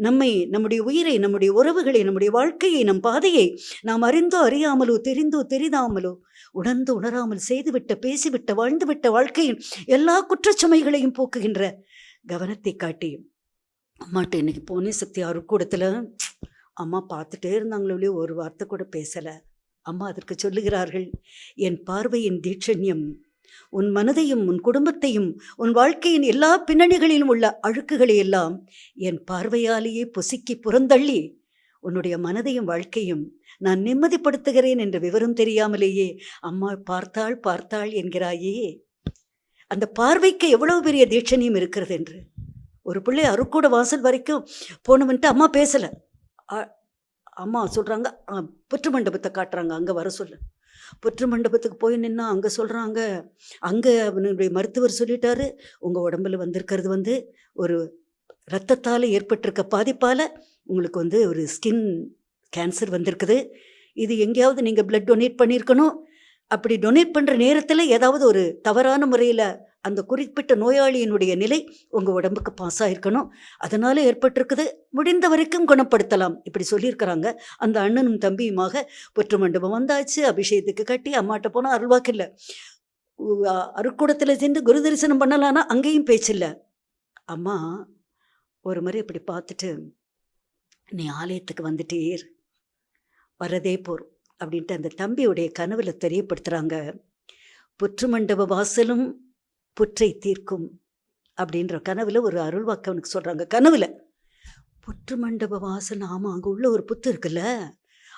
நம்முடைய உயிரை, நம்முடைய உறவுகளை, நம்முடைய வாழ்க்கையை, நம் பாதையை நாம் அறிந்தோ அறியாமலோ, தெரிந்தோ தெரியாமலோ, உணர்ந்து உணராமல் செய்துவிட்ட, பேசிவிட்ட, வாழ்ந்துவிட்ட வாழ்க்கையின் எல்லா குற்றச்சுமைகளையும் போக்குகின்ற கவனத்தை காட்டி, அம்மாட்ட இன்னைக்கு போனே சக்தி அருட்கூடத்தில் அம்மா பார்த்துட்டே இருந்தாங்களே, ஒரு வார்த்தை கூட பேசலை. அம்மா அதற்கு சொல்லுகிறார்கள், என் பார்வையின் தீட்சண்யம் உன் மனதையும், உன் குடும்பத்தையும், உன் வாழ்க்கையின் எல்லா பின்னணிகளிலும் உள்ள அழுக்குகளை எல்லாம் என் பார்வையாலேயே பொசுக்கி புறந்தள்ளி உன்னுடைய மனதையும் வாழ்க்கையும் நான் நிம்மதிப்படுத்துகிறேன் என்ற விவரம் தெரியாமலேயே அம்மா பார்த்தாள் என்கிறாயே. அந்த பார்வைக்கு எவ்வளவு பெரிய தீட்சணியம் இருக்கிறது என்று. ஒரு பிள்ளை அருட்கூட வாசல் வரைக்கும் போனவன்ட்டு அம்மா பேசலை. அம்மா சொல்கிறாங்க, புற்று மண்டபத்தை காட்டுறாங்க, அங்கே வர சொல்ல. புற்று மண்டபத்துக்கு போய் நின்னா அங்கே சொல்கிறாங்க, அங்கே அவனுடைய மருத்துவர் சொல்லிட்டாரு, உங்கள் உடம்புல வந்திருக்கிறது ஒரு இரத்தத்தால் ஏற்பட்டிருக்க பாதிப்பால் உங்களுக்கு ஒரு ஸ்கின் கேன்சர் வந்திருக்குது. இது எங்கேயாவது நீங்கள் பிளட் டொனேட் பண்ணியிருக்கணும். அப்படி டொனேட் பண்ணுற நேரத்தில் ஏதாவது ஒரு தவறான முறையில் அந்த குறிப்பிட்ட நோயாளியினுடைய நிலை உங்கள் உடம்புக்கு பாஸ் ஆகிருக்கணும், அதனால் ஏற்பட்டிருக்குது, முடிந்த வரைக்கும் குணப்படுத்தலாம், இப்படி சொல்லியிருக்கிறாங்க. அந்த அண்ணனும் தம்பியுமாக புற்று மண்டபம் வந்தாச்சு, அபிஷேகத்துக்கு கட்டி அம்மாட்ட போனால் அருள்வாக்கு இல்லை. அருட்கூடத்தில் சென்று குரு தரிசனம் பண்ணலான்னா அங்கேயும் பேச்சில்லை. அம்மா ஒரு முறை இப்படி பார்த்துட்டு, நீ ஆலயத்துக்கு வந்துட்டீர், வரதே போர் அப்படின்ட்டு அந்த தம்பியுடைய கனவுல தெரியப்படுத்துகிறாங்க. புற்று மண்டப வாசலும் புற்றை தீர்க்கும் அப்படின்ற கனவுல ஒரு அருள்வாக்கு அவனுக்கு சொல்கிறாங்க. கனவுல புற்று மண்டப வாசல், ஆமாம், அங்கே உள்ள ஒரு புத்து இருக்குல்ல,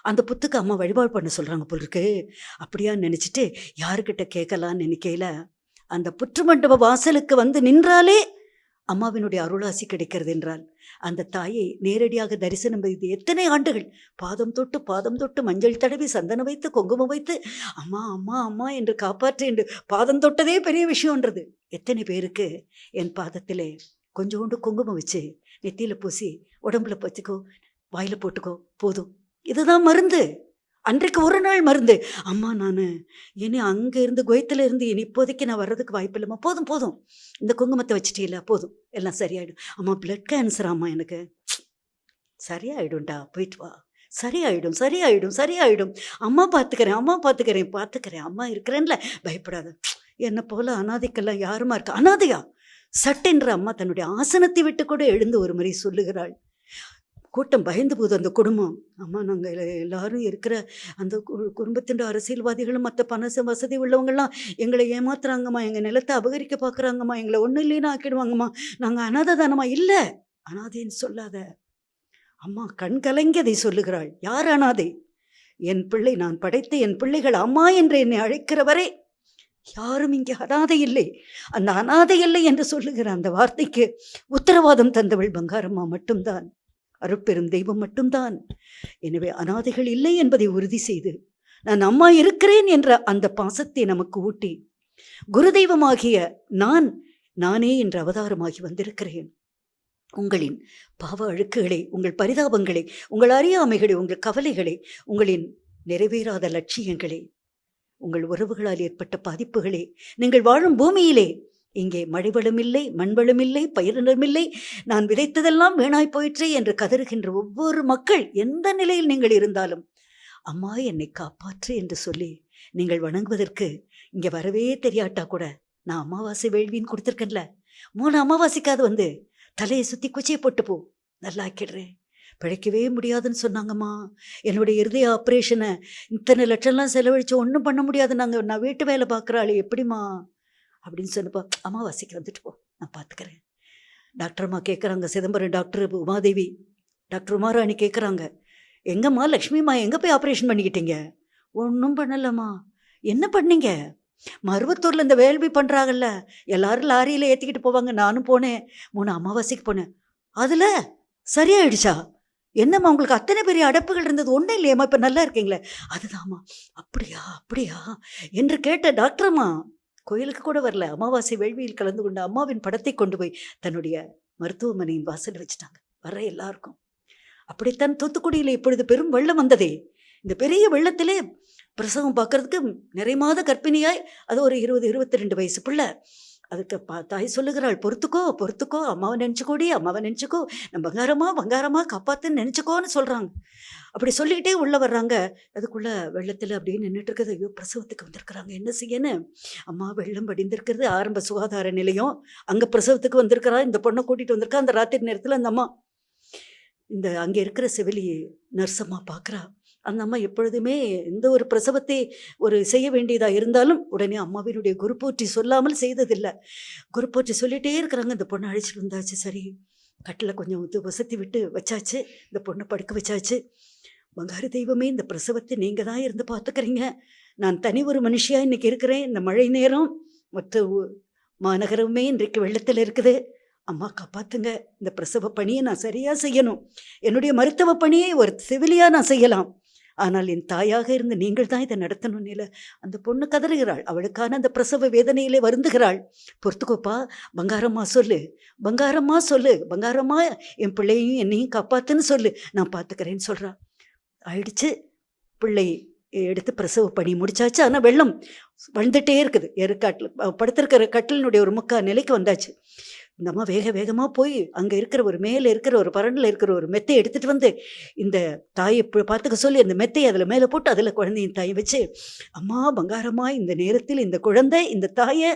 அந்த புத்துக்கு அம்மா வழிபாடு பண்ண சொல்கிறாங்க போல் இருக்கு. அப்படியா நினச்சிட்டு யாருக்கிட்ட கேட்கலான்னு நினைக்கையில் அந்த புற்று மண்டப வாசலுக்கு வந்து நின்றாலே அம்மாவினுடைய அருளாசி கிடைக்கிறது என்றால் அந்த தாயை நேரடியாக தரிசனம் செய்து எத்தனை ஆண்டுகள் பாதம் தொட்டு மஞ்சள் தடவி சந்தனம் வைத்து குங்குமம் வைத்து அம்மா அம்மா அம்மா என்று காப்பாற்று என்று பாதம் தொட்டதே பெரிய விஷயம்ன்றது. எத்தனை பேருக்கு என் பாதத்திலே கொஞ்சோண்டு குங்குமம் வச்சு நெத்தியில் பூசி உடம்புல வச்சுக்கோ, வாயில் போட்டுக்கோ, போதும், இதுதான் மருந்து. அன்றைக்கு ஒரு நாள் மருந்து. அம்மா நான் இனி அங்கே இருந்து குவைத்தில் இருந்து இனி இப்போதைக்கு நான் வர்றதுக்கு வாய்ப்பு இல்லைம்மா, போதும் போதும், இந்த குங்குமத்தை வச்சுட்டீங்களா, போதும், எல்லாம் சரியாயிடும். அம்மா பிளட் கேன்சர் அம்மா எனக்கு. சரியாயிடும்டா, போயிட்டு வா, சரியாயிடும் சரியாயிடும் சரியாயிடும், அம்மா பார்த்துக்கிறேன், அம்மா இருக்கிறேன்ல, பயப்படாத. என்னை போல அனாதைக்கெல்லாம் யாருமா இருக்கா? அனாதையா? சட்டென்ற அம்மா தன்னுடைய ஆசனத்தை விட்டு கூட எழுந்து ஒரு முறை சொல்லுகிறாள். கூட்டம் பயந்து போகுது. அந்த குடும்பம், அம்மா நாங்கள் எல்லாரும் இருக்கிற அந்த குடும்பத்தின் அரசியல்வாதிகளும் மற்ற பண வசதி உள்ளவங்கள்லாம் எங்களை ஏமாத்துறாங்கம்மா, எங்கள் நிலத்தை அபகரிக்க பார்க்குறாங்கம்மா, எங்களை ஒன்றும் இல்லைன்னு ஆக்கிடுவாங்கம்மா, நாங்கள் அனாதை தானம்மா. இல்லை, அனாதைன்னு சொல்லாத. அம்மா கண் கலங்கி அதை சொல்லுகிறாள். யார் அனாதை? என் பிள்ளை, நான் படைத்த என் பிள்ளைகள் அம்மா என்று என்னை அழைக்கிறவரை யாரும் இங்கே அனாதை இல்லை. அந்த அனாதை இல்லை என்று சொல்லுகிற அந்த வார்த்தைக்கு உத்தரவாதம் தந்தவள் பங்காரம்மா மட்டும்தான், அருட்பெரும் தெய்வம் மட்டும்தான். எனவே அனாதைகள் இல்லை என்பதை உறுதி செய்து நான் அம்மா இருக்கிறேன் என்ற அந்த பாசத்தை நமக்கு ஊட்டி குருதெய்வமாகிய நானே என்ற அவதாரமாகி வந்திருக்கிறேன். உங்களின் பாவ அழுக்குகளை, உங்கள் பரிதாபங்களை, உங்கள் அறியாமைகளை, உங்கள் கவலைகளை, உங்களின் நிறைவேறாத லட்சியங்களை, உங்கள் உறவுகளால் ஏற்பட்ட பாதிப்புகளை, நீங்கள் வாழும் பூமியிலே இங்கே மழைவளம் இல்லை, மண்வளம் இல்லை, பயிரிடம் இல்லை, நான் விதைத்ததெல்லாம் வீணாய் போயிற்றே என்று கதறுகின்ற ஒவ்வொரு மக்கள் எந்த நிலையில் நீங்கள் இருந்தாலும் அம்மா என்னை காப்பாற்று என்று சொல்லி நீங்கள் வணங்குவதற்கு இங்கே வரவே தெரியாட்டா கூட நான் அமாவாசை வேள்வின்னு கொடுத்துருக்கேன்ல, 3 அமாவாசைக்காவது வந்து தலையை சுற்றி குச்சியை போட்டு போ, நல்லா ஆக்கிடுறேன். பிழைக்கவே முடியாதுன்னு சொன்னாங்கம்மா, என்னுடைய இருதய ஆப்ரேஷனை இத்தனை லட்சம்லாம் செலவழித்து ஒன்றும் பண்ண முடியாது, நான் வீட்டு வேலை பார்க்குறாள், எப்படிம்மா அப்படின்னு சொன்னப்போ, அமாவாசைக்கு வந்துட்டு போ, நான் பார்த்துக்கிறேன். டாக்டர் அம்மா கேட்குறாங்க, சிதம்பரம் டாக்டர் உமாதேவி, டாக்டர் உமாராணி கேட்குறாங்க, எங்கம்மா லக்ஷ்மிம்மா எங்கே போய் ஆப்ரேஷன் பண்ணிக்கிட்டீங்க? ஒன்றும் பண்ணலம்மா. என்ன பண்ணீங்க? மருவத்தூரில் இந்த வேள்வி பண்ணுறாங்கல்ல, எல்லாரும் லாரியில் ஏற்றிக்கிட்டு போவாங்க, நானும் போனேன், 3 அமாவாசைக்கு போனேன், அதில் சரியாயிடுச்சா? என்னம்மா உங்களுக்கு அத்தனை பெரிய அடப்புகள் இருந்தது, ஒன்றும் இல்லையம்மா, இப்போ நல்லா இருக்கீங்களே? அதுதாம்மா. அப்படியா அப்படியா என்று கேட்ட டாக்டர்மா கோயிலுக்கு கூட வரல, அமாவாசை வேள்வியில் கலந்து கொண்ட அம்மாவின் படத்தை கொண்டு போய் தன்னுடைய மருத்துவமனையின் வாசல் வச்சுட்டாங்க வர எல்லாருக்கும். அப்படித்தான் தூத்துக்குடியில் இப்பொழுது பெரும் வெள்ளம் வந்ததே. இந்த பெரிய வெள்ளத்திலே பிரசவம் பார்க்கறதுக்கு நிறை மாத கர்ப்பிணியாய், அது ஒரு 20-22 வயசு பிள்ளை, அதுக்கு தாய் சொல்லுகிறாள், பொறுத்துக்கோ, அம்மாவை நினச்சிக்கோ, நம்ம பங்காரமா காப்பாத்துன்னு நினச்சிக்கோன்னு சொல்கிறாங்க. அப்படி சொல்லிக்கிட்டே உள்ளே வர்றாங்க. அதுக்குள்ளே வெள்ளத்தில் அப்படியே நின்றுட்டு இருக்குது. ஐயோ, பிரசவத்துக்கு வந்திருக்கிறாங்க, என்ன செய்யணும்? அம்மா வெள்ளம் வடிந்திருக்கிறது, ஆரம்ப சுகாதார நிலையம், அங்கே பிரசவத்துக்கு வந்திருக்கிறா, இந்த பொண்ணை கூட்டிகிட்டு வந்திருக்கா. அந்த ராத்திரி நேரத்தில் அந்த அம்மா அங்கே இருக்கிற செவிலி நர்ஸ் அம்மா பார்க்குறா. அந்த அம்மா எப்பொழுதுமே எந்த ஒரு பிரசவத்தை செய்ய வேண்டியதாக இருந்தாலும் உடனே அம்மாவினுடைய குருப்போற்றி சொல்லாமல் செய்ததில்லை. குருப்போற்றி சொல்லிகிட்டே இருக்கிறாங்க. இந்த பொண்ணை அழைச்சிட்டு வந்தாச்சு, சரி கட்டில் கொஞ்சம் வசதி விட்டு வச்சாச்சு, இந்த பொண்ணை படுக்க வச்சாச்சு. பங்காரு தெய்வமே, இந்த பிரசவத்தை நீங்கள் தான் இருந்து பார்த்துக்கிறீங்க, நான் தனி ஒரு மனுஷியாக இன்றைக்கி இருக்கிறேன். இந்த மழை நேரம் மொத்த மாநகரமே இன்றைக்கு வெள்ளத்தில் இருக்குது, அம்மா காப்பாற்றுங்க. இந்த பிரசவ பணியை நான் சரியாக செய்யணும், என்னுடைய மருத்துவ பணியை ஒரு சிவிலியாக நான் செய்யலாம், ஆனால் என் தாயாக இருந்து நீங்கள் தான் இதை நடத்தணும். இல்லை, அந்த பொண்ணு கதறுகிறாள், அவளுக்கான அந்த பிரசவ வேதனையிலே வருந்துகிறாள். பொறுத்துக்கோப்பா, பங்காரம்மா சொல்லு, பங்காரம்மா என் பிள்ளையும் என்னையும் காப்பாத்துன்னு சொல்லு, நான் பார்த்துக்கிறேன்னு சொல்கிறா. ஆயிடுச்சு, பிள்ளை எடுத்து பிரசவ பணி முடிச்சாச்சு. ஆனால் வெள்ளம் வந்துட்டே இருக்குது. படுத்திருக்கிற கட்டிலினுடைய ஒரு 3/4 நிலைக்கு வந்தாச்சு. இந்த அம்மா வேகமாக போய் அங்கே இருக்கிற மேலே இருக்கிற ஒரு பரண்டில் இருக்கிற ஒரு மெத்தையை எடுத்துகிட்டு வந்து இந்த தாயை பார்த்துக்க சொல்லி அந்த மெத்தையை அதில் மேலே போட்டு அதில் குழந்தையின் தாயை வச்சு, அம்மா பங்காரம்மா, இந்த நேரத்தில் இந்த குழந்தை, இந்த தாயை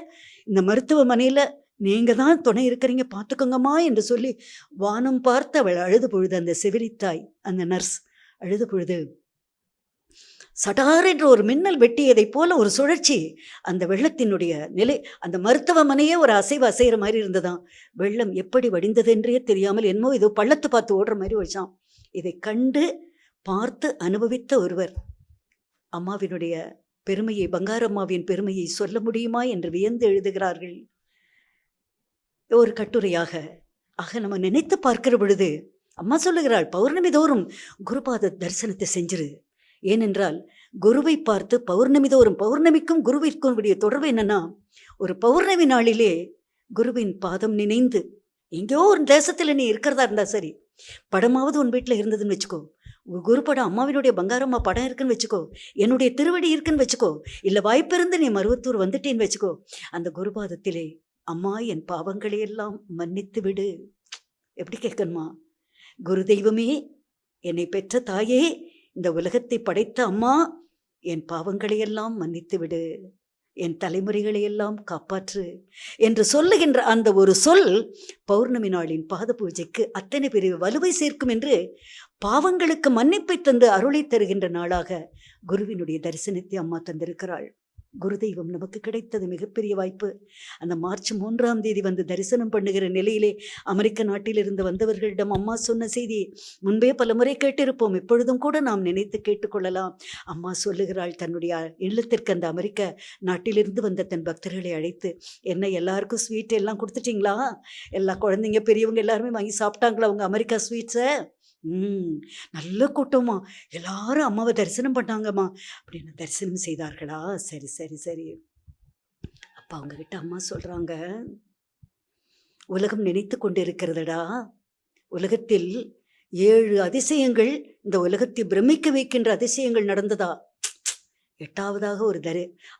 இந்த மருத்துவமனையில் நீங்கள் தான் துணை இருக்கிறீங்க, பார்த்துக்கோங்கம்மா என்று சொல்லி வானம் பார்த்து அவள் அழுது பொழுது, அந்த செவிலித்தாய், அந்த நர்ஸ் அழுது பொழுது, சடார் என்று ஒரு மின்னல் வெட்டியதை போல ஒரு சுழற்சி, அந்த வெள்ளத்தினுடைய நிலை, அந்த மருத்துவமனையே ஒரு அசைகிற மாதிரி இருந்ததாம். வெள்ளம் எப்படி வடிந்தது என்றே தெரியாமல் என்னமோ ஏதோ பள்ளத்து பார்த்து ஓடுற மாதிரி வச்சான். இதை கண்டு பார்த்து அனுபவித்த ஒருவர் அம்மாவினுடைய பெருமையை, பங்காரம்மாவின் பெருமையை சொல்ல முடியுமா என்று வியந்து எழுதுகிறார்கள் ஒரு கட்டுரையாக. ஆக நம்ம நினைத்து பார்க்கிற பொழுது அம்மா சொல்லுகிறாள், பௌர்ணமி தோறும் குருபாத தரிசனத்தை செஞ்சிரு. ஏனென்றால் குருவை பார்த்து பௌர்ணமி தோறும், பௌர்ணமிக்கும் குருவிற்கும் உடைய தொடர்பு என்னன்னா, ஒரு பௌர்ணமி நாளிலே குருவின் பாதம் நினைந்து, எங்கேயோ ஒரு தேசத்தில் நீ இருக்கிறதா இருந்தா சரி, படமாவது உன் வீட்டில் இருந்ததுன்னு வச்சுக்கோ, குரு படம், அம்மாவினுடைய பங்காரம்மா படம் இருக்குன்னு வச்சுக்கோ, என்னுடைய திருவடி இருக்குன்னு வச்சுக்கோ, இல்லை வாய்ப்பு இருந்து நீ மருவத்தூர் வந்துட்டேன்னு வச்சுக்கோ, அந்த குருபாதத்திலே அம்மா என் பாவங்களையெல்லாம் மன்னித்து விடு. எப்படி கேட்கணுமா? குரு தெய்வமே, என்னை பெற்ற தாயே, இந்த உலகத்தை படைத்த அம்மா, என் பாவங்களையெல்லாம் மன்னித்து விடு, என் தலைமுறைகளையெல்லாம் காப்பாற்று என்று சொல்லுகின்ற அந்த ஒரு சொல் பௌர்ணமி நாளின் பாத பூஜைக்கு அத்தனை பெரிய வலுவை சேர்க்கும் என்று, பாவங்களுக்கு மன்னிப்பை தந்து அருளை தருகின்ற நாளாக குருவினுடைய தரிசனத்தை அம்மா தந்திருக்கிறாள். குரு தெய்வம் நமக்கு கிடைத்தது மிகப்பெரிய வாய்ப்பு. அந்த மார்ச் 3ஆம் தேதி வந்து தரிசனம் பண்ணுகிற நிலையிலே அமெரிக்க நாட்டிலிருந்து வந்தவர்களிடம் அம்மா சொன்ன செய்தி முன்பே பல முறை கேட்டிருப்போம், இப்பொழுதும் கூட நாம் நினைத்து கேட்டுக்கொள்ளலாம். அம்மா சொல்லுகிறாள், தன்னுடைய இல்லத்திற்கு அந்த அமெரிக்க நாட்டிலிருந்து வந்த தன் பக்தர்களை அழைத்து, என்ன எல்லாருக்கும் ஸ்வீட் எல்லாம் கொடுத்துட்டீங்களா? எல்லா குழந்தைங்க பெரியவங்க எல்லாருமே வாங்கி சாப்பிட்டாங்களா அவங்க அமெரிக்கா ஸ்வீட்ஸை? நல்ல கூட்டமா, எல்லாரும் அம்மாவை தரிசனம் பண்ணாங்கம்மா அப்படின்னு தரிசனம் செய்தார்களா? சரி சரி சரி. அப்ப அவங்க கிட்ட அம்மா சொல்றாங்க, உலகம் நினைத்து கொண்டிருக்கிறதடா, உலகத்தில் 7 அதிசயங்கள், இந்த உலகத்தை பிரமிக்க வைக்கின்ற அதிசயங்கள் நடந்ததா, 8ஆவதாக ஒரு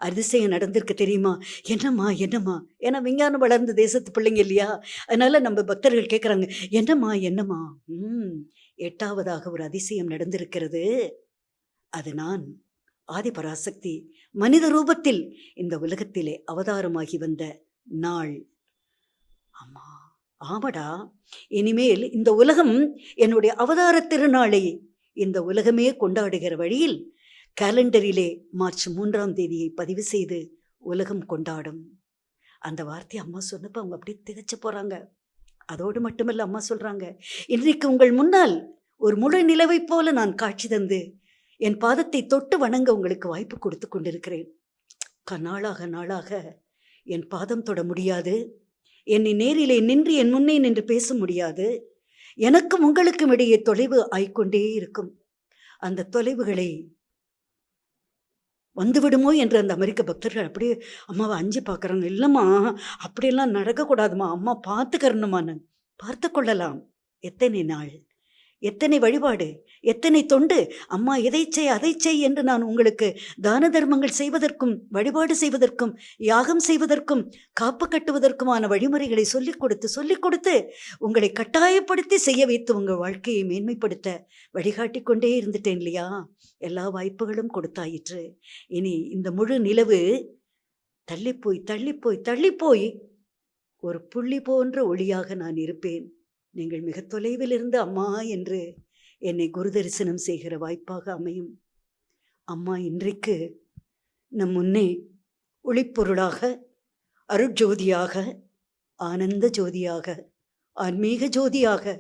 அதிசயம் நடந்திருக்கு தெரியுமா? என்னம்மா என்னம்மா? ஏன்னா விஞ்ஞானம் வளர்ந்த தேசத்து பிள்ளைங்க இல்லையா, அதனால நம்ம பக்தர்கள் கேட்குறாங்க, என்னம்மா என்னம்மா? 8ஆவதாக ஒரு அதிசயம் நடந்திருக்கிறது. அது நான் ஆதிபராசக்தி மனித ரூபத்தில் இந்த உலகத்திலே அவதாரமாகி வந்த நாள். ஆமா, ஆமடா, இனிமேல் இந்த உலகம் என்னுடைய அவதார திருநாளை இந்த உலகமே கொண்டாடுகிற வழியில் கேலண்டரிலே மார்ச் 3ஆம் தேதியை பதிவு செய்து உலகம் கொண்டாடும். அந்த வார்த்தை அம்மா சொன்னப்ப அவங்க அப்படியே திகைச்சு போறாங்க. அதோடு மட்டுமல்ல, அம்மா சொல்றாங்க, இன்றைக்கு உங்கள் முன்னால் ஒரு முழு நிலவை போல நான் காட்சி தந்து என் பாதத்தை தொட்டு வணங்க உங்களுக்கு வாய்ப்பு கொடுத்து கொண்டிருக்கிறேன். நாளாக நாளாக என் பாதம் தொட முடியாது, என்னை நேரிலே நின்று என் முன்னே நின்று பேச முடியாது, எனக்கும் உங்களுக்கும் இடையே தொலைவு ஆய்கொண்டே இருக்கும். அந்த தொலைவுகளை வந்துவிடுமோ என்று அந்த அமெரிக்க பக்தர்கள் அப்படியே அம்மாவை அஞ்சு பார்க்குறாங்க. இல்லைம்மா, அப்படியெல்லாம் நடக்கக்கூடாதுமா, அம்மா பார்த்துக்கறணுமான்னு. பார்த்து கொள்ளலாம். எத்தனை நாள், எத்தனை வழிபாடு, எத்தனை தொண்டு, அம்மா எதை செய் அதை செய் என்று நான் உங்களுக்கு தான தர்மங்கள் செய்வதற்கும், வழிபாடு செய்வதற்கும், யாகம் செய்வதற்கும், காப்பு கட்டுவதற்குமான வழிமுறைகளை சொல்லிக் கொடுத்து உங்களை கட்டாயப்படுத்தி செய்ய வைத்து உங்கள் வாழ்க்கையை மேன்மைப்படுத்த வழிகாட்டி கொண்டே இருந்துட்டேன் இல்லையா? எல்லா வாய்ப்புகளும் கொடுத்தாயிற்று. இனி இந்த முழு நிலவு தள்ளிப்போய் தள்ளிப்போய் தள்ளிப்போய் ஒரு புள்ளி போன்ற ஒளியாக நான் இருப்பேன். நீங்கள் மிக தொலைவில் இருந்து அம்மா என்று என்னை குரு தரிசனம் செய்கிற வாய்ப்பாக அமையும். அம்மா இன்றைக்கு நம் முன்னே ஒளிப்பொருளாக, அருட்ஜோதியாக, ஆனந்த ஜோதியாக, ஆன்மீக ஜோதியாக,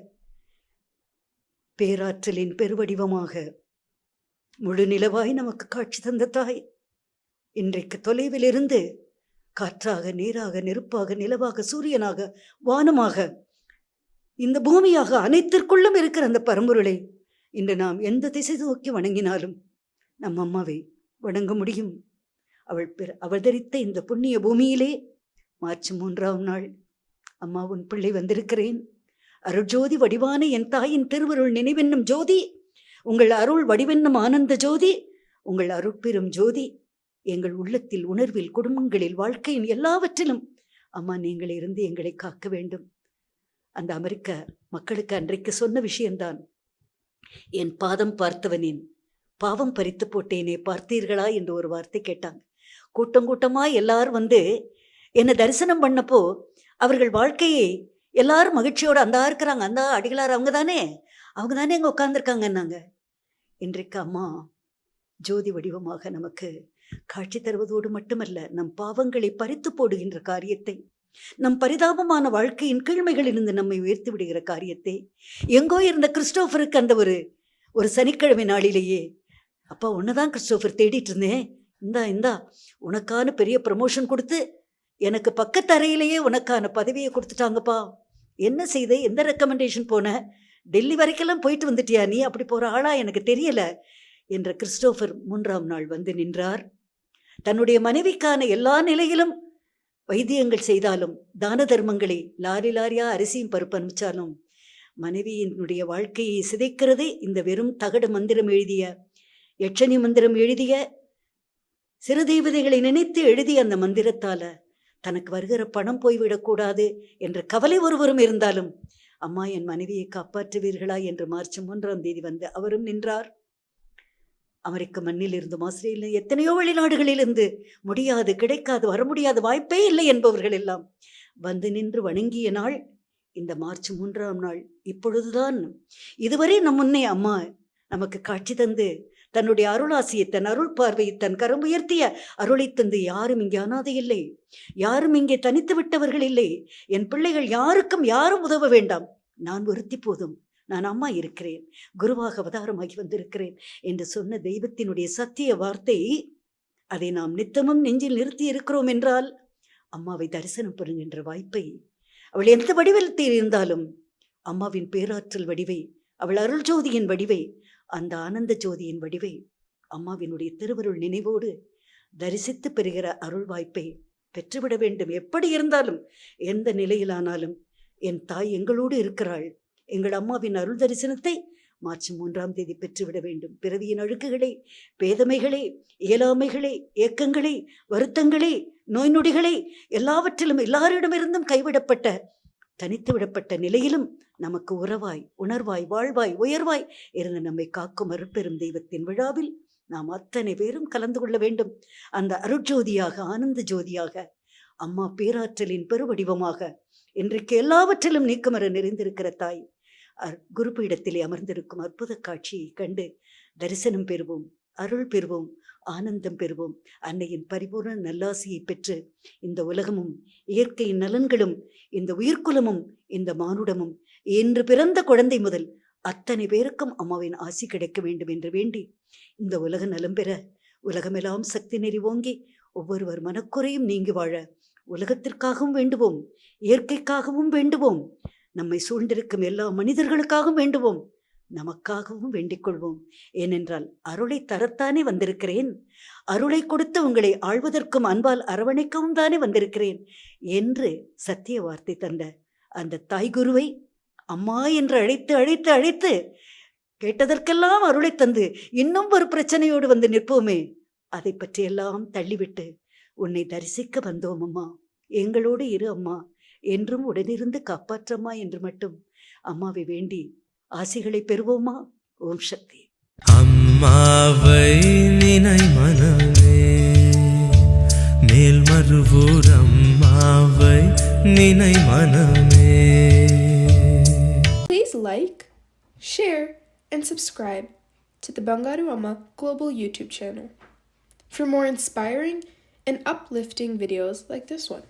பேராற்றலின் பெருவடிவமாக முழு நிலவாய் நமக்கு காட்சி தந்த தாய் இன்றைக்கு தொலைவில் இருந்து காற்றாக, நீராக, நெருப்பாக, நிலவாக, சூரியனாக, வானமாக, இந்த பூமியாக அனைத்திற்குள்ளும் இருக்கிற அந்த பரம்பொருளை இன்று நாம் எந்த திசை நோக்கி வணங்கினாலும் நம் அம்மாவை வணங்க முடியும். அவள் தரித்த இந்த புண்ணிய பூமியிலே மார்ச் 3ஆம் நாள் அம்மா உன் பிள்ளை வந்திருக்கிறேன். அருட்ஜோதி வடிவான என் தாயின் திருவருள் நினைவென்னும் ஜோதி, உங்கள் அருள் வடிவென்னும் ஆனந்த ஜோதி, உங்கள் அருட்பெரும் ஜோதி எங்கள் உள்ளத்தில், உணர்வில், குடும்பங்களில், வாழ்க்கையின் எல்லாவற்றிலும் அம்மா நீங்கள் இருந்து எங்களை காக்க வேண்டும். அந்த அமெரிக்க மக்களுக்கு அன்றைக்கு சொன்ன விஷயம்தான், என் பாதம் பார்த்தவனின் பாவம் பறித்து போட்டேனே பார்த்தீர்களா என்று ஒரு வார்த்தை கேட்டாங்க. கூட்டம் கூட்டமாக எல்லாரும் வந்து என்னை தரிசனம் பண்ணப்போ அவர்கள் வாழ்க்கையை எல்லாரும் மகிழ்ச்சியோடு அந்த இருக்கிறாங்க, அந்த அடிகளார் அவங்க தானே அங்கே உட்கார்ந்துருக்காங்கன்னாங்க. இன்றைக்கு அம்மா ஜோதி வடிவமாக நமக்கு காட்சி தருவதோடு மட்டுமல்ல, நம் பாவங்களை பறித்து போடுகின்ற காரியத்தை, நம் பரிதாபமான வாழ்க்கையின் கீழ்மைகளிலிருந்து நம்மை உயர்த்தி விடுகிற காரியத்தை, எங்கோ இருந்த கிறிஸ்டோபருக்கு அந்த ஒரு ஒரு சனிக்கிழமை நாளிலேயே, அப்பா உன்னை தான் கிறிஸ்டோஃபர் தேடிட்டு இருந்தேன், இந்தா உனக்கான பெரிய ப்ரமோஷன் கொடுத்து எனக்கு பக்கத்து அறையிலேயே உனக்கான பதவியை கொடுத்துட்டாங்கப்பா. என்ன செய்த, எந்த ரெக்கமெண்டேஷன் போன, டெல்லி வரைக்கெல்லாம் போயிட்டு வந்துட்டியா நீ, அப்படி போகிற ஆளா எனக்கு தெரியல என்ற கிறிஸ்டோஃபர் 3ஆம் நாள் வந்து நின்றார். தன்னுடைய மனைவிக்கான எல்லா நிலையிலும் வைத்தியங்கள் செய்தாலும், தான தர்மங்களை லாரி லாரியா அரிசியும் பருப்பு அனுப்பிச்சாலும், மனைவியினுடைய வாழ்க்கையை சிதைக்கிறதே இந்த வெறும் தகடு மந்திரம் எழுதிய, யட்சணி மந்திரம் எழுதிய, சிறு தெய்வதைகளை நினைத்து எழுதிய அந்த மந்திரத்தால தனக்கு வருகிற பணம் போய்விடக்கூடாது என்ற கவலை ஒருவரும் இருந்தாலும், அம்மா என் மனைவியை காப்பாற்றுவீர்களா என்று மார்ச் 3ஆம் தேதி வந்து அவரும் நின்றார். அமெரிக்க மண்ணில் இருந்தும், ஆஸ்திரேலியா, எத்தனையோ வெளிநாடுகளிலிருந்து முடியாது, கிடைக்காது, வர முடியாது, வாய்ப்பே இல்லை என்பவர்கள் எல்லாம் வந்து நின்று வணங்கிய நாள் இந்த மார்ச் 3ஆம் நாள். இப்பொழுதுதான் இதுவரை நம் முன்னே அம்மா நமக்கு காட்சி தந்து தன்னுடைய அருளாசியை, தன் அருள் பார்வையை, தன் கரம் உயர்த்திய அருளை தந்து, யாரும் இங்கே அனாதை இல்லை, யாரும் இங்கே தனித்து விட்டவர்கள் இல்லை, என் பிள்ளைகள் யாருக்கும் யாரும் உதவ வேண்டாம், நான் ஒருத்தி போதும், நான் அம்மா இருக்கிறேன், குருவாக அவதாரமாகி வந்திருக்கிறேன் என்று சொன்ன தெய்வத்தினுடைய சத்திய வார்த்தை, அதை நாம் நித்தமும் நெஞ்சில் நிறுத்தி இருக்கிறோம் என்றால், அம்மாவை தரிசனம் பண்ணுகின்ற வாய்ப்பை, அவள் எந்த வடிவில் இருந்தாலும் அம்மாவின் பேராற்றல் வடிவை, அவள் அருள் ஜோதியின் வடிவை, அந்த ஆனந்த ஜோதியின் வடிவை, அம்மாவினுடைய திருவருள் நினைவோடு தரிசித்து பெறுகிற அருள் வாய்ப்பை பெற்றுவிட வேண்டும். எப்படி இருந்தாலும், எந்த நிலையிலானாலும் என் தாய் எங்களோடு இருக்கிறாள். எங்கள் அம்மாவின் அருள் தரிசனத்தை மார்ச் 3ஆம் தேதி பெற்றுவிட வேண்டும். பிறவியின் அழுக்குகளை, பேதமைகளை, இயலாமைகளை, ஏக்கங்களை, வருத்தங்களை, நோய் நொடிகளை, எல்லாவற்றிலும் எல்லாரிடமிருந்தும் கைவிடப்பட்ட, தனித்து விடப்பட்ட நிலையிலும் நமக்கு உறவாய், உணர்வாய், வாழ்வாய், உயர்வாய் இருந்து நம்மை காக்கும் அருட்பெரும் தெய்வத்தின் விழாவில் நாம் அத்தனை பேரும் கலந்து கொள்ள வேண்டும். அந்த அருட்ஜோதியாக, ஆனந்த ஜோதியாக, அம்மா பேராற்றலின் பெருவடிவமாக இன்றைக்கு எல்லாவற்றிலும் நீக்கமர நிறைந்திருக்கிற தாய் குருபீடத்திலே அமர்ந்திருக்கும் அற்புத காட்சியை கண்டு தரிசனம் பெறுவோம், அருள் பெறுவோம், ஆனந்தம் பெறுவோம். அன்னையின் பரிபூர்ண நல்லாசியை பெற்று இந்த உலகமும், இயற்கையின் நலன்களும், இந்த உயிர்குலமும், இந்த மானுடமும், இன்று பிறந்த குழந்தை முதல் அத்தனை பேருக்கும் அம்மாவின் ஆசி கிடைக்க வேண்டும் என்று வேண்டி, இந்த உலக நலம் பெற, உலகமெல்லாம் சக்தி நெறி ஓங்கி, ஒவ்வொருவர் மனக்குறையும் நீங்கி வாழ உலகத்திற்காகவும் வேண்டுவோம், இயற்கைக்காகவும் வேண்டுவோம், நம்மை சூழ்ந்திருக்கும் எல்லா மனிதர்களுக்காகவும் வேண்டுவோம், நமக்காகவும் வேண்டிக் கொள்வோம். ஏனென்றால் அருளை தரத்தானே வந்திருக்கிறேன், அருளை கொடுத்து உங்களை ஆழ்வதற்கும் அன்பால் அரவணைக்கவும் தானே வந்திருக்கிறேன் என்று சத்திய வார்த்தை தந்த அந்த தாய் குருவை அம்மா என்று அழைத்து அழைத்து அழைத்து கேட்டதற்கெல்லாம் அருளை தந்து இன்னும் ஒரு பிரச்சனையோடு வந்து நிற்போமே, அதை பற்றியெல்லாம் தள்ளிவிட்டு உன்னை தரிசிக்க வந்தோம் அம்மா, எங்களோடு இரு அம்மா, என்றும் உடனிருந்து காப்பாற்றம்மா என்று மட்டும் அம்மாவை வேண்டி ஆசிகளை பெறுவோமா. ஓம் சக்தி. அம்மாவை நினை மனமே, மேல் மறுவூர் அம்மாவை நினை மனமே. Please like, share and subscribe to the Bangaru Amma Global YouTube channel for more inspiring and uplifting videos like this one.